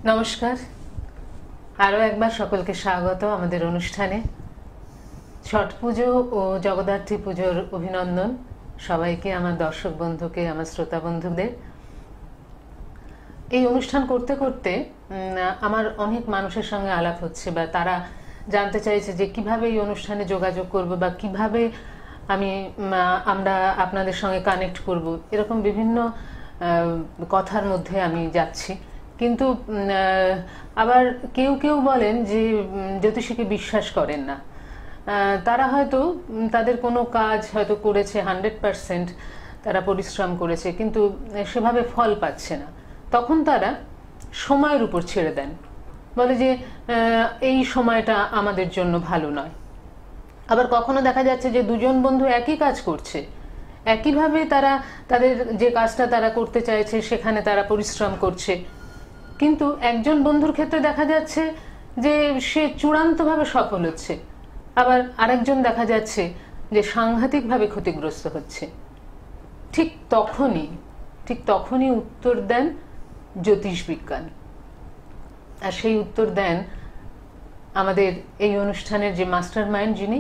নমস্কার, আরও একবার সকলকে স্বাগত আমাদের অনুষ্ঠানে। ছট পুজো ও জগদ্ধাত্রী পুজোর অভিনন্দন সবাইকে, আমার দর্শক বন্ধুকে, আমার শ্রোতা বন্ধুদের। এই অনুষ্ঠান করতে করতে আমার অনেক মানুষের সঙ্গে আলাপ হচ্ছে, বা তারা জানতে চাইছে যে কিভাবে এই অনুষ্ঠানে যোগাযোগ করব, বা কিভাবে আমরা আপনাদের সঙ্গে কানেক্ট করব। এরকম বিভিন্ন কথার মধ্যে আমি যাচ্ছি। কিন্তু আবার কেউ কেউ বলেন যে জ্যোতিষীকে বিশ্বাস করেন না। তারা হয়তো তাদের কোনো কাজ হয়তো করেছে 100%, তারা পরিশ্রম করেছে, কিন্তু সেভাবে ফল পাচ্ছে না। তখন তারা সময়ের উপর ছেড়ে দেন, বলে যে এই সময়টা আমাদের জন্য ভালো নয়। আবার কখনো দেখা যাচ্ছে যে দুজন বন্ধু একই কাজ করছে, একইভাবে তারা তাদের যে কাজটা তারা করতে চাইছে সেখানে তারা পরিশ্রম করছে, কিন্তু একজন বন্ধুর ক্ষেত্রে দেখা যাচ্ছে যে সে চূড়ান্তভাবে সফল হচ্ছে, আবার আরেকজন দেখা যাচ্ছে যে সাংঘাতিকভাবে ক্ষতিগ্রস্ত হচ্ছে। ঠিক তখনই উত্তর দেন জ্যোতিষবিজ্ঞান। আর সেই উত্তর দেন আমাদের এই অনুষ্ঠানের যে মাস্টার মাইন্ড, যিনি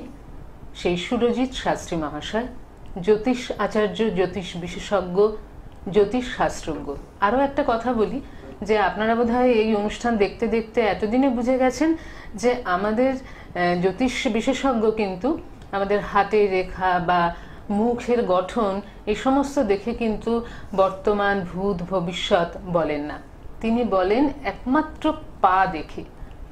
সেই সুরজিৎ শাস্ত্রী মহাশয়, জ্যোতিষ আচার্য, জ্যোতিষ বিশেষজ্ঞ, জ্যোতিষ শাস্ত্রজ্ঞ। আরও একটা কথা বলি যে আপনারা বোধহয় এই অনুষ্ঠান দেখতে দেখতে এতদিনে বুঝে গেছেন যে আমাদের জ্যোতিষ বিশেষজ্ঞ কিন্তু আমাদের হাতের রেখা বা মুখের গঠন এই সমস্ত দেখে কিন্তু বর্তমান, ভূত, ভবিষ্যৎ বলেন না। তিনি বলেন একমাত্র পা দেখে।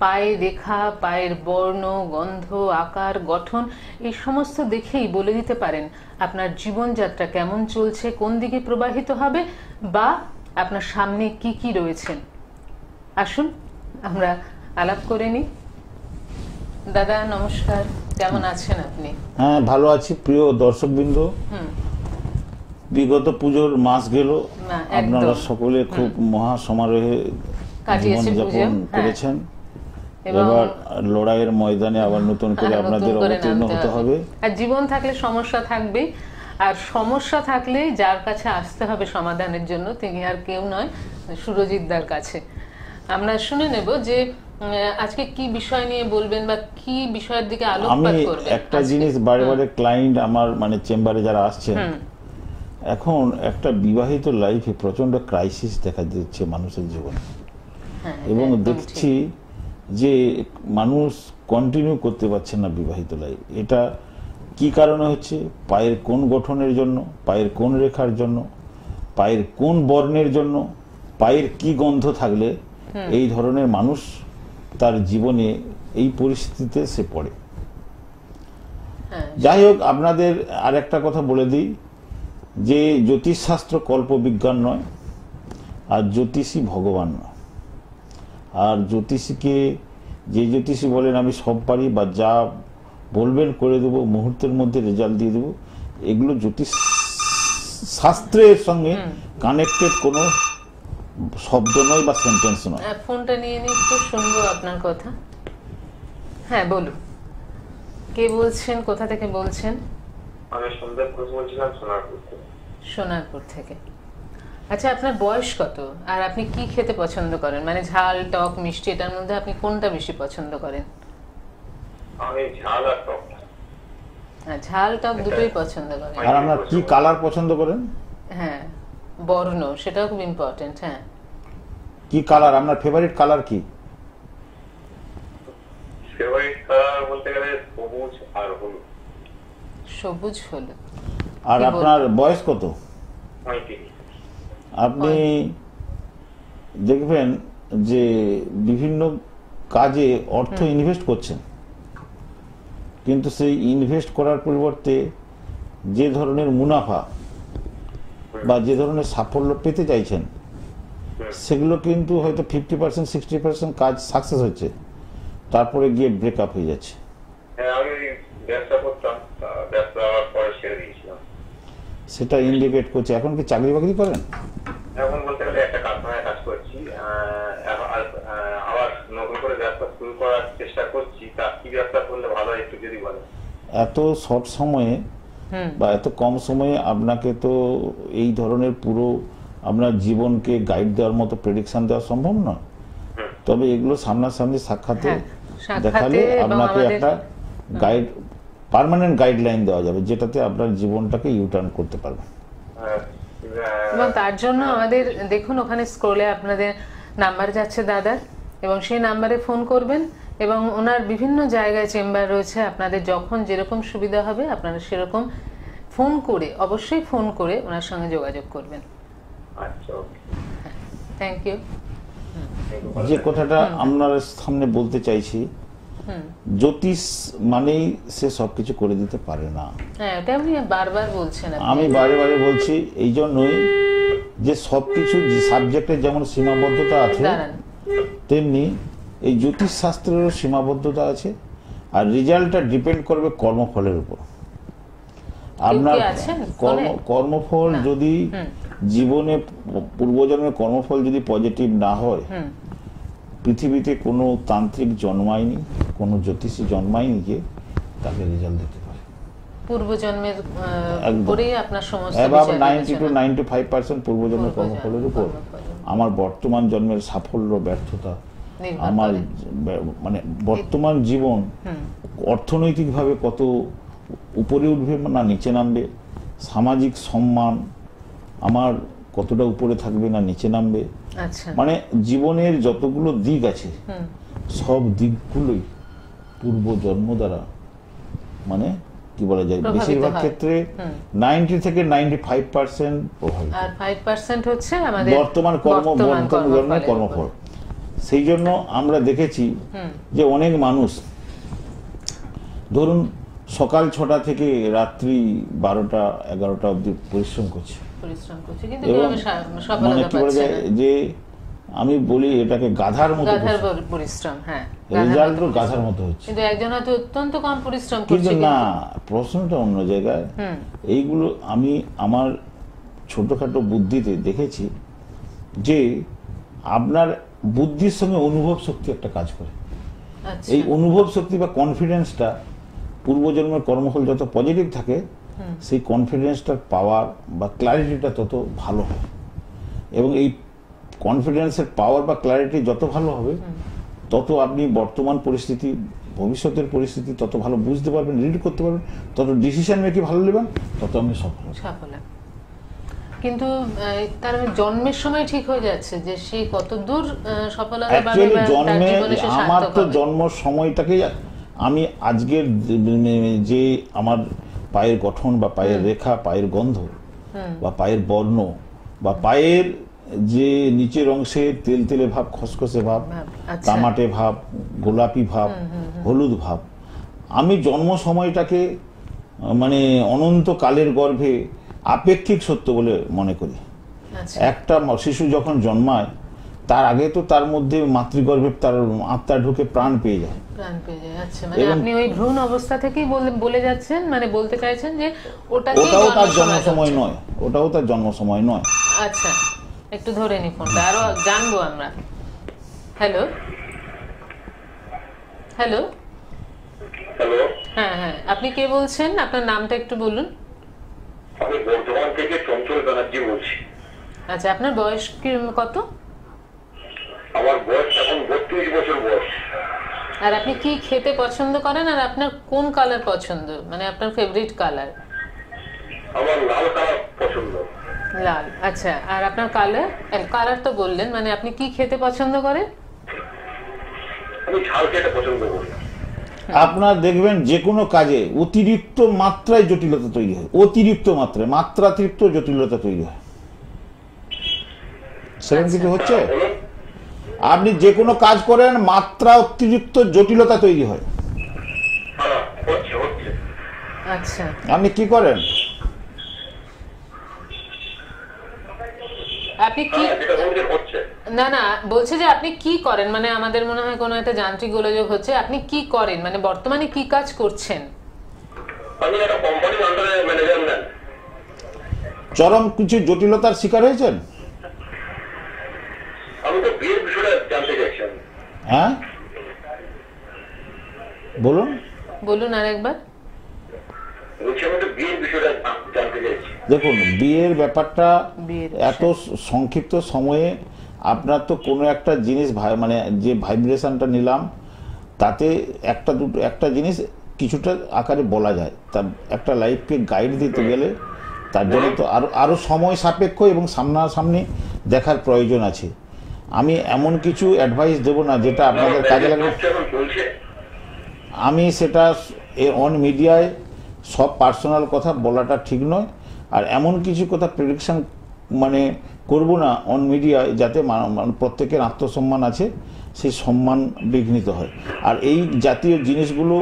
পায়ের রেখা, পায়ের বর্ণ, গন্ধ, আকার, গঠন এই সমস্ত দেখেই বলে দিতে পারেন আপনার জীবনযাত্রা কেমন চলছে, কোন দিকে প্রবাহিত হবে, বা আপনার সামনে কি কি রয়েছেন। আসুন আমরা আলাপ করে নিই। দাদা নমস্কার, কেমন আছেন আপনি? হ্যাঁ, ভালো আছি। প্রিয় দর্শকবৃন্দ, বিগত পুজোর মাস গেল, আপনারা সকলে খুব মহা সমারোহে জীবনযাপন করেছেন। এবার লড়াইয়ের ময়দানে আবার নতুন করে আপনাদের অবতীর্ণ হতে হবে। আর জীবন থাকলে সমস্যা থাকবেই, আর সমস্যা থাকলে যার কাছে আসতে হবে সমাধানের জন্য তিনি আর কেউ নয়, সুরজিৎদার কাছে। আমরা শুনে নেব যে আজকে কি বিষয় নিয়ে বলবেন বা কি বিষয়ের দিকে আলোকপাত করবেন। আমি একটা জিনিস বারে বারে ক্লায়েন্ট আমার চেম্বারে যারা আসছেন, এখন একটা বিবাহিত লাইফে প্রচন্ড ক্রাইসিস দেখা দিচ্ছে মানুষের জীবনে, এবং দেখছি যে মানুষ কন্টিনিউ করতে পারছে না বিবাহিত লাইফ। এটা কি কারণে হচ্ছে? পায়ের কোন গঠনের জন্য, পায়ের কোন রেখার জন্য, পায়ের কোন বর্ণের জন্য, পায়ের কি গন্ধ থাকলে এই ধরনের মানুষ তার জীবনে এই পরিস্থিতিতে সে পড়ে। যাই হোক, আপনাদের আর একটা কথা বলে দিই যে জ্যোতিষশাস্ত্র কল্পবিজ্ঞান নয়, আর জ্যোতিষী ভগবান নয়। আর জ্যোতিষীকে যে জ্যোতিষী বলেন আমি সব পারি বা যা বলবেন করে দেবো, মুহূর্তের মধ্যে রেজাল্ট দিয়ে দেবো, এগুলো জ্যোতিষ শাস্ত্রের সঙ্গে কানেক্টেড কোনো শব্দ নয় বা সেন্টেন্স নয়। ফোনটা নিয়ে নিয়ে একটু শুনবো আপনার কথা। হ্যাঁ বলুন, কে বলছেন, কোথা থেকে বলছেন? আমি সুন্দর ঘোষ বলছিলাম, সোনারপুর থেকে। আচ্ছা, আপনার বয়স কত, আর আপনি কি খেতে পছন্দ করেন? মানে ঝাল, টক, মিষ্টি, এটার মধ্যে আপনি কোনটা বেশি পছন্দ করেন? আমি ঝাল আর টক। ঝাল টক দুটোই পছন্দ করেন। আর আপনার কি কালার পছন্দ করেন? হ্যাঁ, বর্ণ, সেটাও খুব ইম্পর্টেন্ট। হ্যাঁ, কি কালার আপনার ফেভারিট কালার? কি ফেভারিট কালার বলতে গেলে সবুজ আর হলুদ। সবুজ, হলুদ। আর আপনার বয়স কত? 35। আপনি দেখবেন যে বিভিন্ন কাজে অর্থ ইনভেস্ট করছেন, কিন্তু সেই ইনভেস্ট করার পরিবর্তে যে ধরনের মুনাফা বা যে ধরনের সাফল্য পেতে চাইছেন, সেগুলো কিন্তু হয়তো 50%, 60% কাজ সাকসেস হচ্ছে, তারপরে গিয়ে ব্রেকআপ হয়ে যাচ্ছে। আমি ব্যবসা করতাম, ব্যবসা পরে ছেড়ে দিয়েছিলাম। সেটা ইন্ডিকেট করছে। এখন কি চাকরি বাকরি করেন? এখন বলতে গেলে একটা কারখানায় কাজ করছি, আবার নতুন করে ব্যবসা শুরু করার চেষ্টা করছি। তা কি ব্যবসা করলে ভালো হয় একটু যদি বলেন। এত শর্ট সময়ে বা এত কম সময়ে আপনাকে তো এই ধরনের পুরো আপনার জীবনকে গাইড দেওয়ার মতো প্রেডিকশন দেওয়া সম্ভব নয়। তবে এগুলো সামনাসামনি সাক্ষাতে হ্যাঁ, সাক্ষাতে দেখালে এবং আপনাকে আমাদের- একটা গাইড, পার্মানেন্ট গাইডলাইন দেওয়া যাবে, যেটাতে আপনার জীবনটাকে ইউটার্ন করতে পারবেন। এবং তার জন্য আমাদের দেখুন ওখানে স্ক্রোলে আপনাদের নাম্বার যাচ্ছে দাদার, এবং সেই নাম্বারে ফোন করবেন, এবং ওনার বিভিন্ন জায়গায় চেম্বার রয়েছে, আপনাদের যখন যেরকম সুবিধা হবে আপনারা সেরকম ফোন করে, অবশ্যই ফোন করে ওনার সঙ্গে যোগাযোগ করবেন। আচ্ছা, ওকে। Thank you. যে কথাটা আপনার সামনে বলতে চাইছি, জ্যোতিষ মানেই সে সবকিছু করে দিতে পারে না। হ্যাঁ, ওটা আপনি বারবার বলছেন। আমি বারে বারে বলছি এই জন্যই যে সবকিছু সাবজেক্টের যেমন সীমাবদ্ধতা আছে, দাঁড়ান, তেমনি এই জ্যোতিষ শাস্ত্রেরও সীমাবদ্ধতা আছে, আর রেজাল্টটা ডিপেন্ড করবে কর্মফলের উপর। আপনার আছেন ফোনে? কর্মফল যদি জীবনে পূর্বজন্মের কর্মফল যদি পজিটিভ না হয়, পৃথিবীতে কোনো তান্ত্রিক জন্মায়নি, কোনো জ্যোতিষী জন্মায়নি যে তাকে রেজাল্ট দিতে পারে। পূর্বজন্মের একদম। পরেই আপনার সমস্ত অ্যাবাভ বিচার 90 to বিবেচনা। 95% পূর্বজন্মের কর্মফলের উপর আমার বর্তমান জন্মের সাফল্য ব্যর্থতা, নির্ভর আমার করে। মানে বর্তমান জীবন অর্থনৈতিকভাবে কত উপরে উঠবে না নিচে নামবে, সামাজিক সম্মান আমার কতটা উপরে থাকবে না নিচে নামবে, আচ্ছা, মানে জীবনের যতগুলো দিক আছে সব দিকগুলোই পূর্ব জন্ম দ্বারা মানে কি বলা যায়, প্রভাবিত বেশিরভাগ হয়। ক্ষেত্রে 90 থেকে 95% প্রভাবিত। আর 5% হচ্ছে আমাদের বর্তমান জন্মের কর্মফল। সেই জন্য আমরা দেখেছি যে অনেক মানুষ ধরুন সকাল 6টা থেকে রাত্রি 12টা 11টা অবধি পরিশ্রম করছে, পরিশ্রম করছে, কিন্তু এবং কিভাবে মানে সফলতা কি বলা পাচ্ছে যায় না? যে আমি বলি এটাকে গাধার মতো গাধার পরিশ্রম, হ্যাঁ, রেজাল্টও গাধার মতো হচ্ছে। কিন্তু একজন হয়তো অত্যন্ত কম পরিশ্রম কিন্তু করছে, না, প্রশ্নটা অন্য জায়গায়। এইগুলো আমি আমার ছোটখাটো বুদ্ধিতে দেখেছি যে আপনার বুদ্ধির সঙ্গে অনুভব শক্তি একটা কাজ করে। আচ্ছা, এই অনুভব শক্তি বা কনফিডেন্সটা পূর্বজন্মের কর্মফল যত পজিটিভ থাকে, সেই কনফিডেন্সটার পাওয়ার বা ক্ল্যারিটিটা তত ভালো হয়, এবং এই কনফিডেন্সের পাওয়ার বা ক্ল্যারিটি যত ভালো হবে তত আপনি বর্তমান পরিস্থিতি, ভবিষ্যতের পরিস্থিতি তত ভালো বুঝতে পারবেন, রিড করতে পারবেন, তত ডিসিশন মেকিং ভালো নেবেন, তত আপনি সফল হবেন। সফল। কিন্তু তার মানে জন্মের সময় ঠিক হয়ে যাচ্ছে যে সে কত দূর সফলতা পাবে, অ্যাকচুয়ালি বা তার জন্মে জীবনে সে আমার সার্থক তো হবে। জন্ম সময়টাকেই আমি আজকের যে আমার পায়ের গঠন বা পায়ের রেখা, পায়ের গন্ধ বা পায়ের বর্ণ বা পায়ের যে নিচের অংশে তেলতেলে ভাব, খসখসে ভাব, আচ্ছা। তামাটে ভাব, গোলাপি ভাব, হলুদ ভাব, আমি জন্ম সময়টাকে মানে অনন্ত কালের গর্ভে আপেক্ষিক সত্য বলে মনে করি। আচ্ছা, একটা শিশু যখন জন্মায় তার আগে তো তার মধ্যে মাতৃগর্ভে তার আত্মা ঢুকে প্রাণ পেয়ে যায়। প্রাণ পেয়ে যায়। আচ্ছা, মানে আপনি ওই ভ্রূণ অবস্থা থেকেই বলে যাচ্ছেন, মানে বলতে চাইছেন যে ওটাও তার জন্ম সময় নয়, ওটাও তার জন্ম সময় নয়। আচ্ছা, একটু ধরে নি ফোনটা, আরো জানবো আমরা। হ্যালো হ্যালো, হ্যালো, হ্যাঁ হ্যাঁ, আপনি কে বলছেন? আপনার নামটা একটু বলুন। আমি বর্ধমান থেকে চঞ্চল ব্যানার্জি বলছি। আচ্ছা, আপনার বয়স কত? আমার বয়স এখন 32 বছর বয়স। আর আপনি কি খেতে পছন্দ করেন, আর আপনার কোন কালার পছন্দ, মানে আপনার ফেভারিট কালার? আমার লাল কালার পছন্দ। লাল। আচ্ছা, আর আপনার কালার তো বললেন, মানে আপনি কি খেতে পছন্দ করেন? আমি ঝাল খেতে পছন্দ করি। আপনার দেখবেন যে কোনো কাজে অতিরিক্ত মাত্রায় জটিলতা তৈরি হয়, অতিরিক্ত মাত্রায়, মাত্রাতিরিক্ত জটিলতা তৈরি হয়। সেরকম কিছু হচ্ছে? বলুন। আপনি যে কোনো কাজ করেন মাত্রা অতিরিক্ত জটিলতা তৈরি হয়। হ্যাঁ, হচ্ছে। আচ্ছা, আপনি কি করেন? আপনি কি, হ্যাঁ, যেটা বলতে হচ্ছে। না না, বলছে যে আপনি কি করেন, মানে আমাদের মনে হয় কোনো একটা যান্ত্রিক গোলযোগ হচ্ছে। আপনি কি করেন, মানে বর্তমানে কি কাজ করছেন? আমি একটা কোম্পানির আন্ডারে ম্যানেজার ম্যান। চরম কিছু জটিলতার শিকার হয়েছেন? আমি তো বিয়ের বিষয়টা জানতে চাইছিলাম। হ্যাঁ বলুন। বলুন আরেকবার। বলছি আমি তো বিয়ের বিষয়টা জানতে চাইছি। দেখুন, বিয়ের ব্যাপারটা বিয়ের এত সংক্ষিপ্ত সময়ে আপনার তো কোনো একটা জিনিস মানে যে ভাইব্রেশনটা নিলাম তাতে একটা জিনিস কিছুটা আকারে বলা যায়, তার একটা লাইফকে গাইড দিতে গেলে তার জন্য তো আরো সময় সাপেক্ষ এবং সামনাসামনি দেখার প্রয়োজন আছে। আমি এমন কিছু অ্যাডভাইস দেব না যেটা আপনাদের কাজে লাগবে। আমি সেটা অন মিডিয়ায় সব পার্সোনাল কথা বলাটা ঠিক নয়, আর এমন কিছু কথা প্রেডিকশন মানে করব না অন মিডিয়ায় যাতে প্রত্যেকের আত্মসম্মান আছে সেই সম্মান বিঘ্নিত হয়। আর এই জাতীয় জিনিসগুলো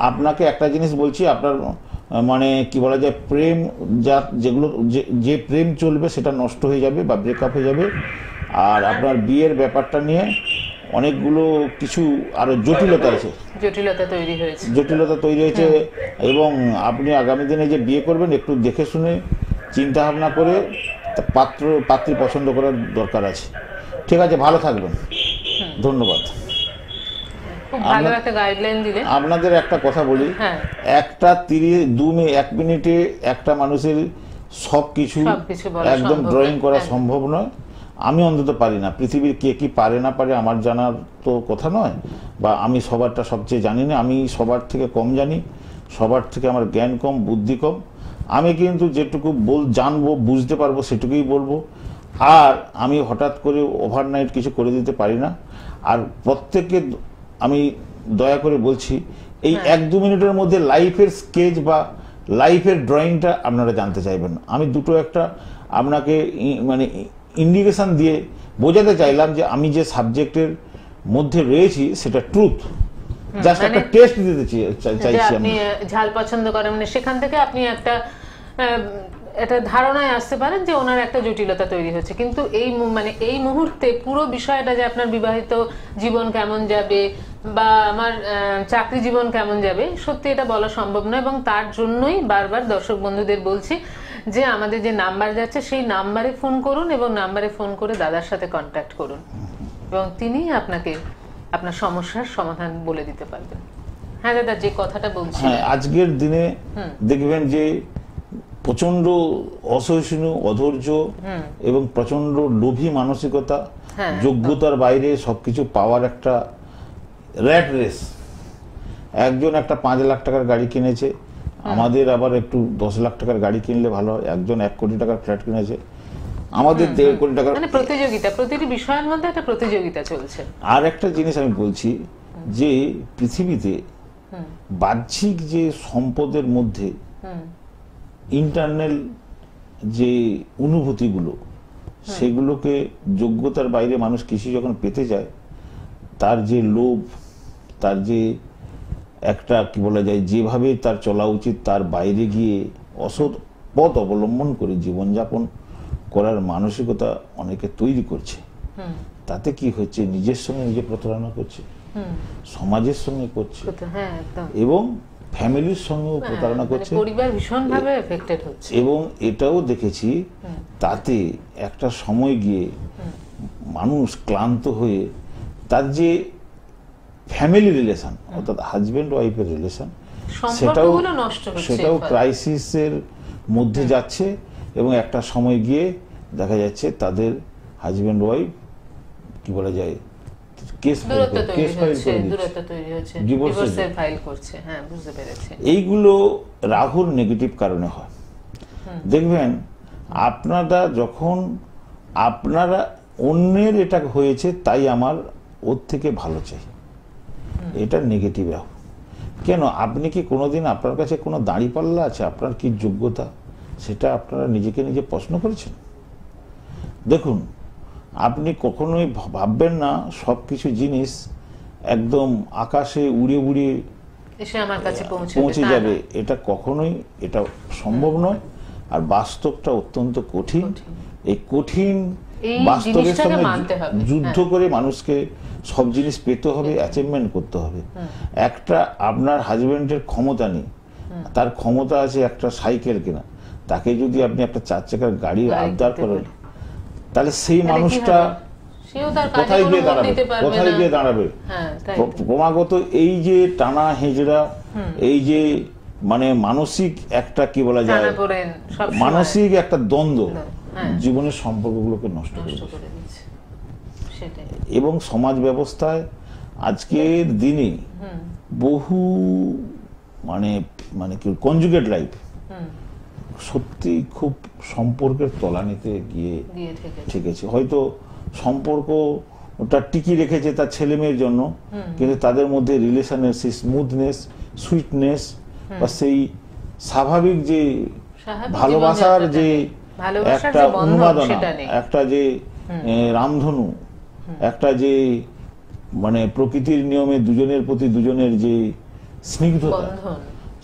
আপনাকে একটা জিনিস বলছি, আপনার মানে কি বলা যায় প্রেম যেগুলো যে প্রেম চলবে সেটা নষ্ট হয়ে যাবে বা ব্রেকআপ হয়ে যাবে। আর আপনার বিয়ের ব্যাপারটা নিয়ে অনেকগুলো কিছু আরো জটিলতা তৈরি হয়েছে এবং আপনি আগামী দিনে যে বিয়ে করবেন একটু দেখে শুনে চিন্তা ভাবনা করে পাত্রী পছন্দ করার দরকার আছে। ঠিক আছে, ভালো থাকবেন, ধন্যবাদ। আপনাদের একটা কথা বলি, একটা 1 মিনিটে একটা মানুষের সবকিছু একদম ড্রয়িং করা সম্ভব নয়। আমি অন্তত পারি না, পৃথিবীর কে কি পারে না পারে আমার জানার তো কথা নয়, বা আমি সবারটা সবচেয়ে জানি না, আমি সবার থেকে কম জানি, সবার থেকে আমার জ্ঞান কম, বুদ্ধি কম। আমি কিন্তু যেটুকু জানবো বুঝতে পারবো সেটুকুই বলবো। আর আমি হঠাৎ করে ওভারনাইট কিছু করে দিতে পারি না। আর প্রত্যেককে আমি দয়া করে বলছি এই 1-2 মিনিটের মধ্যে লাইফের স্কেচ বা লাইফের ড্রয়িংটা আপনারা জানতে চাইবেন। আমি দুটো একটা আপনাকে মানে ইন্ডিকেশন দিয়ে বোঝাতে চাইলাম যে আমি যে সাবজেক্টের মধ্যে রয়েছি সেটা ট্রুথ, জাস্ট একটা টেস্ট দিতে চাইছি। আপনি ঝাল পছন্দ করেন মানে সেখান থেকে আপনি একটা ধারণায় আসতে পারেন যে ওনার একটা জটিলতা তৈরি হচ্ছে, কিন্তু এই মুহূর্তে পুরো বিষয়টা যে আপনার বিবাহিত জীবন কেমন যাবে বা আমার চাকরি জীবন কেমন যাবে সত্যি এটা বলা সম্ভব নয়। এবং তার জন্যই বারবার দর্শক বন্ধুদের বলছি যে আমাদের যে নাম্বার যাচ্ছে সেই নাম্বারে ফোন করুন এবং নাম্বারে ফোন করে দাদার সাথে কন্ট্যাক্ট করুন এবং তিনি আপনাকে আপনার সমস্যার সমাধান বলে দিতে পারবেন। হ্যাঁ দাদা, যে কথাটা বলছি, আজকের দিনে দেখবেন যে প্রচন্ড অসহিষ্ণু, অধৈর্য এবং প্রচন্ড লোভী মানসিকতা, যোগ্যতার বাইরে সবকিছু পাওয়ার একটা র্যাট রেস। একজন একটা 5 লাখ টাকার গাড়ি কিনেছে, আমাদের আবার একটু 10 লাখ টাকার গাড়ি কিনলে ভালো হয়। একজন 1 কোটি টাকার ফ্ল্যাট কিনেছে, আমাদের 1.5 কোটি টাকার, মানে প্রতিযোগিতা, প্রতিটি বিষয়ের মধ্যে একটা প্রতিযোগিতা চলছে। আর একটা জিনিস আমি বলছি যে পৃথিবীতে বাহ্যিক যে সম্পদের মধ্যে ইন্টারনাল যে অনুভূতিগুলো সেগুলোকে যোগ্যতার বাইরে মানুষ কিছু যখন পেতে যায়, তার যে লোভ, তার যে একটা কি বলা যায় যেভাবে তার চলা উচিত তার বাইরে গিয়ে অসৎ পথ অবলম্বন করে জীবনযাপন করার মানসিকতা অনেকে তৈরি করছে। তাতে কি হচ্ছে, নিজের সঙ্গে নিজে প্রতারণা করছে, সমাজের সঙ্গে করছে এবং ফ্যামিলির সঙ্গেও প্রতারণা করছে, পরিবার ভীষণভাবে এফেক্টেড হচ্ছে। এবং এটাও দেখেছি তাতে একটা সময় গিয়ে মানুষ ক্লান্ত হয়ে তার যে ফ্যামিলি রিলেশন অর্থাৎ হাজবেন্ড ওয়াইফের রিলেশন সেটাও ক্রাইসিসের মধ্যে যাচ্ছে এবং একটা সময় গিয়ে দেখা যাচ্ছে তাদের হাজবেন্ড ওয়াইফ কি বলা যায় এইগুলো রাহুর নেগেটিভ কারণে হয়। দেখবেন আপনারা যখন আপনারা অন্যের এটা হয়েছে তাই আমার ওর থেকে ভালো চাই, এটা নেগেটিভ রাহু। কেন, আপনি কি কোনোদিন আপনার কাছে কোনো দাঁড়িপাল্লা আছে, আপনার কি যোগ্যতা, সেটা আপনারা নিজেকে নিজে প্রশ্ন করেছেন? দেখুন, আপনি কখনোই ভাববেন না সবকিছু জিনিস একদম আকাশে উড়ে উড়ে এসে আমার কাছে পৌঁছে যাবে, এটা কখনোই এটা সম্ভব নয়। আর বাস্তবটা অত্যন্ত কঠিন। এই কঠিন বাস্তবের সঙ্গে যুদ্ধ করে মানুষকে সব জিনিস পেতে হবে, অ্যাচিভমেন্ট করতে হবে। একটা আপনার হাজবেন্ডের ক্ষমতা নেই, তার ক্ষমতা আছে একটা সাইকেল কেনা, তাকে যদি আপনি একটা 4 চাকার গাড়ি আবদার করেন তাহলে সেই মানুষটা কোথায় গিয়ে দাঁড়াবে? ক্রমাগত এই যে টানা হেঁচড়া, এই যে মানে মানসিক একটা কি বলা যায় মানসিক একটা দ্বন্দ্ব, জীবনের সম্পর্কগুলোকে নষ্ট করে নষ্ট দিচ্ছে। করে দিচ্ছে, সেটাই। এবং সমাজ ব্যবস্থায় আজকের দিনে বহু মানে মানে কি কনজুগেট লাইফ সত্যি খুব সম্পর্কের তলানিতে গিয়ে ঠেকেছে। হয়তো সম্পর্ক ওটা টিকি রেখেছে তার ছেলে মেয়ের জন্য, কিন্তু তাদের মধ্যে রিলেশনের সেই স্মুথনেস, সুইটনেস বা সেই স্বাভাবিক যে ভালোবাসার যে একটা উন্মাদনা, একটা যে রামধনু, একটা যে মানে প্রকৃতির নিয়মে দুজনের প্রতি দুজনের যে স্নিগ্ধতা,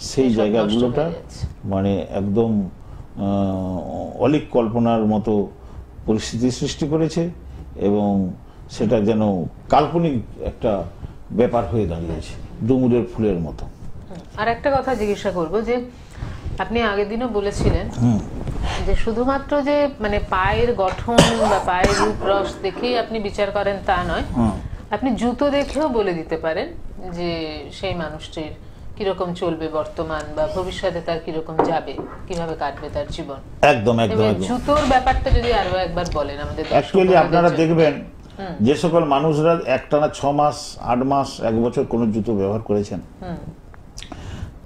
সেই জায়গাগুলোটা মানে একদম অলিক কল্পনার মতো পরিস্থিতি সৃষ্টি করেছে এবং সেটা যেন কাল্পনিক একটা ব্যাপার হয়ে দাঁড়িয়েছে, ডুমুরের ফুলের মতো। আর একটা কথা জিজ্ঞাসা করব, যে আপনি আগের দিনও বলেছিলেন যে শুধুমাত্র যে মানে পায়ের গঠন বা পায়ের রূপ রস দেখেই আপনি বিচার করেন তা নয়, আপনি জুতো দেখেও বলে দিতে পারেন যে সেই মানুষটির কিরকম চলবে বর্তমান বা ভবিষ্যতে, তার কিরকম যাবে, কিভাবে কাটবে তার জীবন। একদম একদম। জুতোর ব্যাপারটা যদি আরো একবার বলেন আমাদের। অ্যাকচুয়ালি আপনারা দেখবেন যে সকল মানুষরা একটানা 6 মাস 8 মাস 1 বছর কোনো জুতো ব্যবহার করেছেন,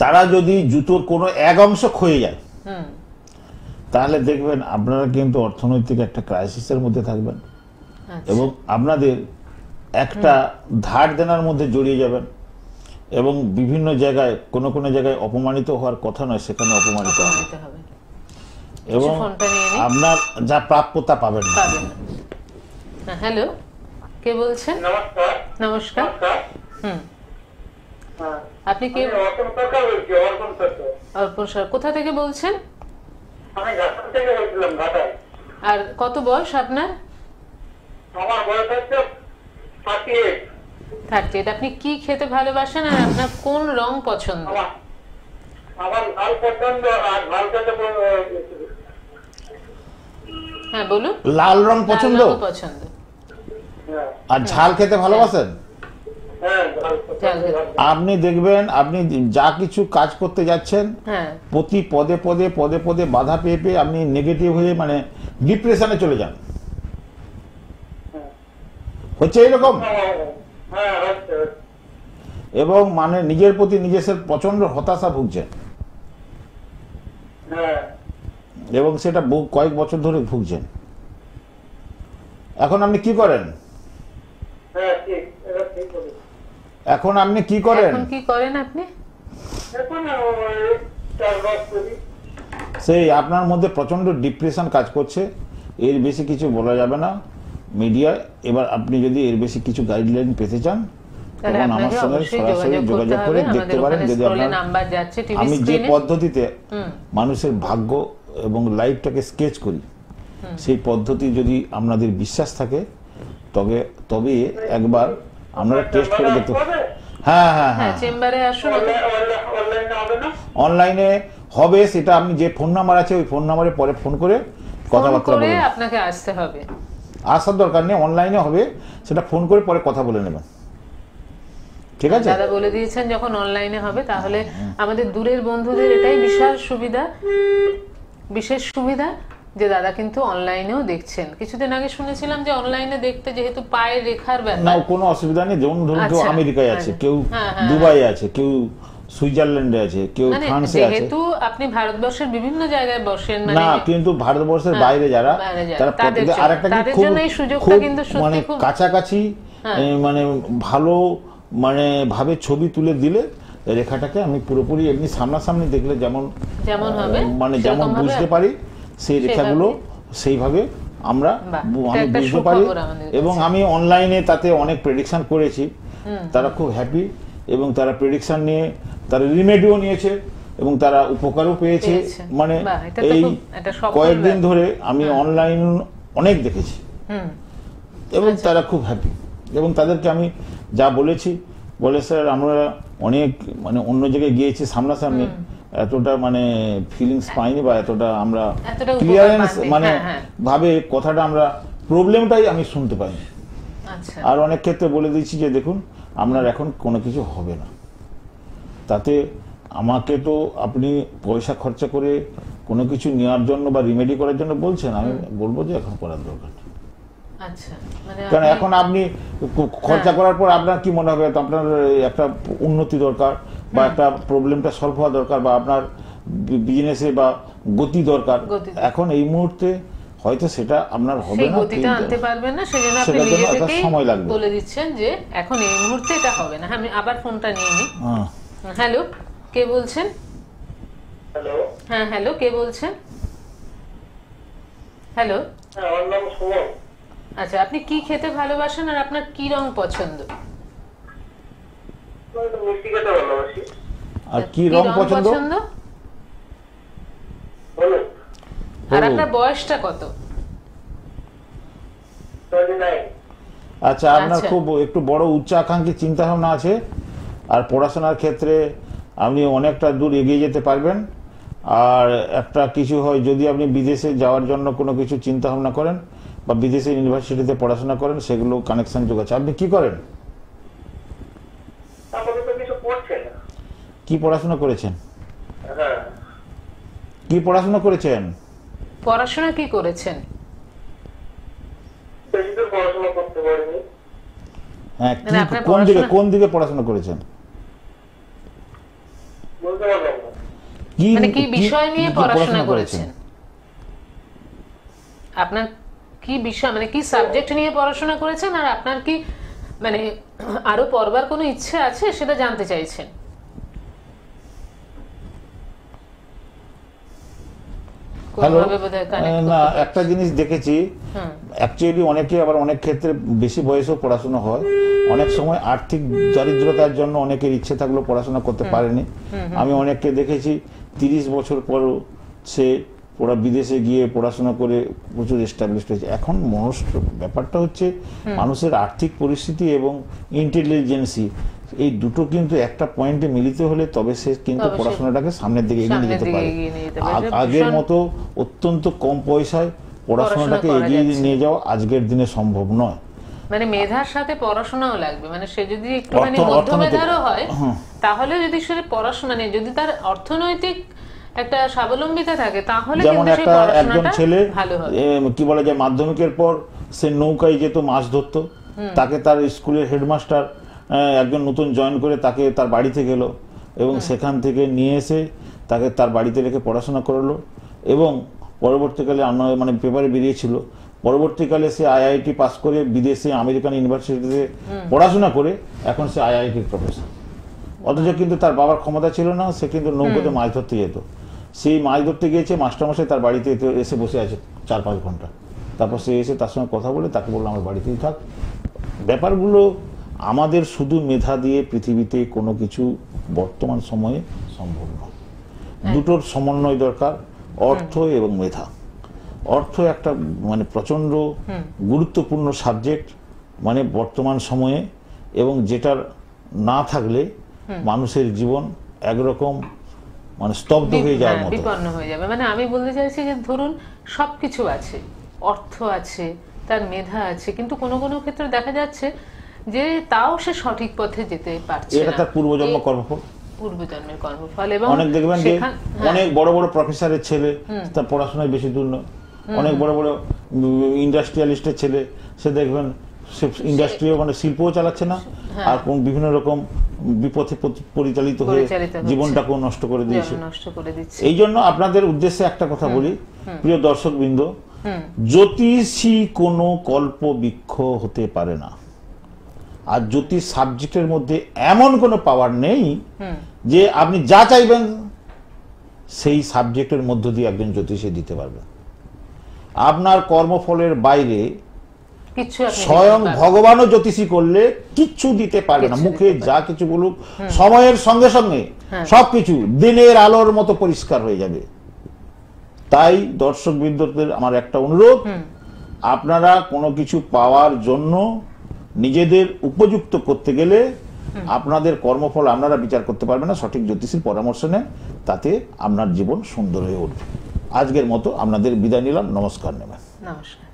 তারা যদি জুতোর কোনো এক অংশ ক্ষয়ে যায় তাহলে দেখবেন আপনারা কিন্তু অর্থনৈতিক একটা ক্রাইসিসের মধ্যে থাকবেন এবং আপনাদের একটা ধার দেনার মধ্যে জড়িয়ে যাবেন এবং বিভিন্ন জায়গায় কোনো কোনো জায়গায় অপমানিত হওয়ার কথা নয়, সেখানে অপমানিত হবে এবং আপনার যা প্রাপ্যতা পাবেন না। হ্যালো, কে বলছেন? নমস্কার। আপনি কে? অর্পণ সরকার। কোথা থেকে বলছেন? আর কত বয়স আপনার? আমার বয়স হচ্ছে 38। আপনি কি খেতে ভালোবাসেন আর আপনার কোন রং পছন্দ? আমার লাল পছন্দ আর লাল খেতে হ্যাঁ বলুন। লাল রং পছন্দ আর ঝাল খেতে ভালোবাসেন? আপনি দেখবেন আপনি যা কিছু কাজ করতে যাচ্ছেন প্রতি পদে পদে পদে পদে বাধা পেয়ে পেয়ে আপনি নেগেটিভ হয়ে মানে ডিপ্রেশনে চলে যান। হচ্ছে এরকম? এবং মানে নিজের প্রতি নিজের প্রচন্ড হতাশা ভুগছেন এবং সেটা কয়েক বছর ধরে ভুগছেন। এখন আপনি কি করেন? এখন আপনি কি করেন? আপনি সেই আপনার মধ্যে প্রচন্ড ডিপ্রেশন কাজ করছে, এর বেশি কিছু বলা যাবে না মিডিয়ায়। এবার আপনি যদি এর বেশি কিছু গাইডলাইন পেতে চান তখন আমার সঙ্গে সরাসরি যোগাযোগ করে দেখতে পারেন। যদি আমি যে পদ্ধতিতে মানুষের ভাগ্য এবং লাইফটাকে স্কেচ করি সেই পদ্ধতি যদি আপনাদের বিশ্বাস থাকে তবে একবার আপনারা টেস্ট করে দেখতে। হ্যাঁ হ্যাঁ হ্যাঁ, চেম্বারে আসুন। অনলাইনে হবে, সেটা আপনি যে ফোন নাম্বার আছে ওই ফোন নাম্বারে পরে ফোন করে কথাবার্তা বলবেন। আপনাকে আসতে হবে, আসার দরকার নেই, অনলাইনে হবে, সেটা ফোন করে পরে কথা বলে নেবেন। ঠিক আছে? দাদা বলে দিয়েছেন যখন অনলাইনে হবে, তাহলে আমাদের দূরের বন্ধুদের এটাই বিশেষ সুবিধা যে দাদা কিন্তু অনলাইনেও দেখছেন। কিছুদিন আগে শুনেছিলাম যে অনলাইনে দেখতে যেহেতু পায়ের রেখার ব্যাপার, না কোনো অসুবিধা নেই। যেমন ধরুন কেউ আমেরিকায় আছে, কেউ দুবাই আছে, কেউ সুইজারল্যান্ডে আছে, কেউ ফ্রান্সে আছে। যেহেতু আপনি ভারতবর্ষের বিভিন্ন জায়গায় বসেন, না কিন্তু ভারতবর্ষের বাইরে যারা তারা আরেকটা মানে কাছাকাছি মানে ভালো মানে ভাবে ছবি তুলে দিলে রেখাটাকে আমি পুরোপুরি এমনি সামনাসামনি দেখলে যেমন মানে যেমন বুঝতে পারি সেই রেখাগুলো সেইভাবে আমি বুঝতে পারি। এবং আমি অনলাইনে তাতে অনেক প্রেডিকশন করেছি, তারা খুব হ্যাপি এবং তারা প্রেডিকশন নিয়ে তারা রিমেডিও নিয়েছে এবং তারা উপকারও পেয়েছে। মানে এই কয়েকদিন ধরে আমি অনলাইন অনেক দেখেছি এবং তারা খুব হ্যাপি এবং তাদেরকে আমি যা বলেছি বলে স্যার আমরা অনেক মানে অন্য জায়গায় গিয়েছি সামনাসামনি এতটা মানে ফিলিংস পাইনি বা এতটা আমরা ক্লিয়ারেন্স মানে ভাবে কথাটা আমরা প্রবলেমটাই আমি শুনতে পাইনি। আর অনেক ক্ষেত্রে বলে দিয়েছি যে দেখুন আপনার এখন কোনো কিছু হবে না, তাতে আমাকে তো আপনি পয়সা খরচা করে কোনো কিছু নেওয়ার জন্য বা রিমেডি করার জন্য বলছেন, আমি বলবো যে এখন করার দরকার নেই। আচ্ছা, মানে কারণ এখন আপনি খরচা করার পর আপনার কি মনে হবে, তো আপনার একটা উন্নতি দরকার বা একটা প্রবলেমটা সলভ হওয়া দরকার বা আপনার বিজনেসে বা গতি দরকার। এখন এই মুহূর্তে হয়তো সেটা আপনার হবে সেই না, গতিটা আনতে পারবেন না, সেজন্য আপনি নিজে থেকেই বলে দিচ্ছেন যে এখন এই মুহূর্তে এটা হবে না। আমি আবার ফোনটা নিয়ে নিই। হ্যালো, কে বলছেন? হ্যালো। হ্যাঁ হ্যালো, কে বলছেন? হ্যালো। আমার নাম সুমন। আচ্ছা, আপনি কি খেতে ভালোবাসেন আর আপনার কি রং পছন্দ? মিষ্টি খেতে ভালোবাসি। আর কি রং পছন্দ? আর আপনার বয়সটা কত? 29। আচ্ছা, আপনার খুব একটু বড় উচ্চাকাঙ্ক্ষী চিন্তা ভাবনা আছে, আর পড়াশোনার ক্ষেত্রে আপনি অনেকটা দূর এগিয়ে যেতে পারবেন। আর একটা কিছু হয়, যদি আপনি বিদেশে যাওয়ার জন্য কোনো কিছু চিন্তা ভাবনা করেন বা বিদেশে ইউনিভার্সিটিতে পড়াশোনা করেন, সেগুলো কানেকশন যোগ আছে। আপনি কি করেন? কি পড়াশোনা করেছেন? কি পড়াশোনা করেছেন? পড়াশোনা কি করেছেন? হ্যাঁ, কোন দিকে পড়াশোনা করেছেন? মানে কি বিষয় নিয়ে পড়াশোনা করেছেন? আপনার কি বিষয়, মানে কি সাবজেক্ট নিয়ে পড়াশোনা করেছেন, আর আপনার কি মানে আরো পড়বার কোনো ইচ্ছে আছে সেটা জানতে চাইছেন? না, একটা জিনিস দেখেছি, অ্যাকচুয়ালি অনেকে আবার অনেক ক্ষেত্রে বেশি বয়সেও পড়াশোনা হয়। অনেক সময় আর্থিক দারিদ্রতার জন্য অনেকের ইচ্ছে থাকলেও পড়াশোনা করতে পারেনি। আমি অনেককে দেখেছি 30 বছর পর সে ওরা বিদেশে গিয়ে পড়াশোনা করে প্রচুর এস্টাবলিশড হয়েছে। এখন ব্যাপারটা হচ্ছে মানুষের আর্থিক পরিস্থিতি এবং ইন্টেলিজেন্সি, এই দুটো কিন্তু একটা পয়েন্টে মিলিত হলে তবে সে কিন্তু পড়াশোনাটাকে সামনের দিকে এগিয়ে নিয়ে যেতে পারে। আগের মতো অত্যন্ত কম পয়সায় পড়াশোনাটাকে এগিয়ে নিয়ে যাওয়া আজকের দিনে সম্ভব নয়। মানে মেধার সাথে পড়াশোনাও লাগবে, মানে সে যদি একটুখানি মধ্য মেধারও হয় তাহলে যদি সে পড়াশোনা নেই, যদি তার অর্থনৈতিক একটা স্বাবলম্বিতা থাকে তাহলে কিন্তু সেই পড়াশোনাটা ভালো হবে। কি বলা যায়, মাধ্যমিকের পর সে নৌকায় যেত, মাছ ধরতো, তাকে তার স্কুলের হেডমাস্টার একজন নতুন জয়েন করে তাকে তার বাড়িতে গেল এবং সেখান থেকে নিয়ে এসে তাকে তার বাড়িতে রেখে পড়াশোনা করলো এবং পরবর্তীকালে মানে পেপারে বেরিয়েছিল, পরবর্তীকালে সে আইআইটি পাস করে বিদেশে আমেরিকান ইউনিভার্সিটিতে পড়াশোনা করে এখন সে আইআইটির প্রফেসর। অথচ কিন্তু তার বাবার ক্ষমতা ছিল না, সে কিন্তু নৌকাতে মাছ ধরতে যেত। সেই মাছ ধরতে গিয়েছে, মাস্টারমশাই তার বাড়িতে এসে বসে আছে 4-5 ঘন্টা। তারপর সে এসে তার সঙ্গে কথা বলে তাকে বললো আমার বাড়িতেই থাক। ব্যাপারগুলো আমাদের শুধু মেধা দিয়ে পৃথিবীতে কোনো কিছু বর্তমান সময়ে সম্ভব নয়। দুটোর সমন্বয় দরকার, অর্থ এবং মেধা। অর্থ একটা মানে প্রচন্ড গুরুত্বপূর্ণ সাবজেক্ট মানে বর্তমান সময়ে, এবং যেটার না থাকলে মানুষের জীবন একরকম মানে স্তব্ধ হয়ে যাওয়ার মতো, বিপন্ন হয়ে যাবে। মানে আমি বলতে চাইছি যে ধরুন সবকিছু আছে, অর্থ আছে, তার মেধা আছে, কিন্তু কোনো কোনো ক্ষেত্রে দেখা যাচ্ছে যে তাও সে সঠিক পথে যেতে পারছে না। এটা তার পূর্বজন্ম কর্মফল, পূর্বজন্মের কর্মফল। এবং অনেক দেখবেন যে অনেক বড় বড় প্রফেসরের ছেলে তার পড়াশোনায় বেশি দূর নয়, অনেক বড় বড় ইন্ডাস্ট্রিয়ালিস্টের ছেলে সে দেখবেন ইন্ডাস্ট্রিও মানে শিল্পও চালাচ্ছে না, আর কোন বিভিন্ন রকম বিপথে পরিচালিত হয়ে জীবনটাকেও নষ্ট করে দিয়েছে। এই জন্য আপনাদের উদ্দেশ্যে একটা কথা বলি, প্রিয় দর্শকবৃন্দ, জ্যোতিষী কোনো কল্পবৃক্ষ হতে পারে না। আর জ্যোতিষ সাবজেক্টের মধ্যে এমন কোনো পাওয়ার নেই যে আপনি যা চাইবেন সেই সাবজেক্টের মধ্য দিয়ে একজন জ্যোতিষী দিতে পারবে। আপনার কর্মফলের বাইরে স্বয়ং ভগবানও জ্যোতিষী করলে কিচ্ছু দিতে পারে না। মুখে যা কিছু বলুক সময়ের সঙ্গে সঙ্গে সবকিছু দিনের আলোর মতো পরিষ্কার হয়ে যাবে। তাই দর্শকবৃন্দদের আমার একটা অনুরোধ, আপনারা কোনো কিছু পাওয়ার জন্য নিজেদের উপযুক্ত করতে গেলে আপনাদের কর্মফল আপনারা বিচার করতে পারবেন না, সঠিক জ্যোতিষীর পরামর্শ নেন, তাতে আপনার জীবন সুন্দর হয়ে উঠবে। আজকের মতো আপনাদের বিদায় নিলাম, নমস্কার নেবেন। নমস্কার।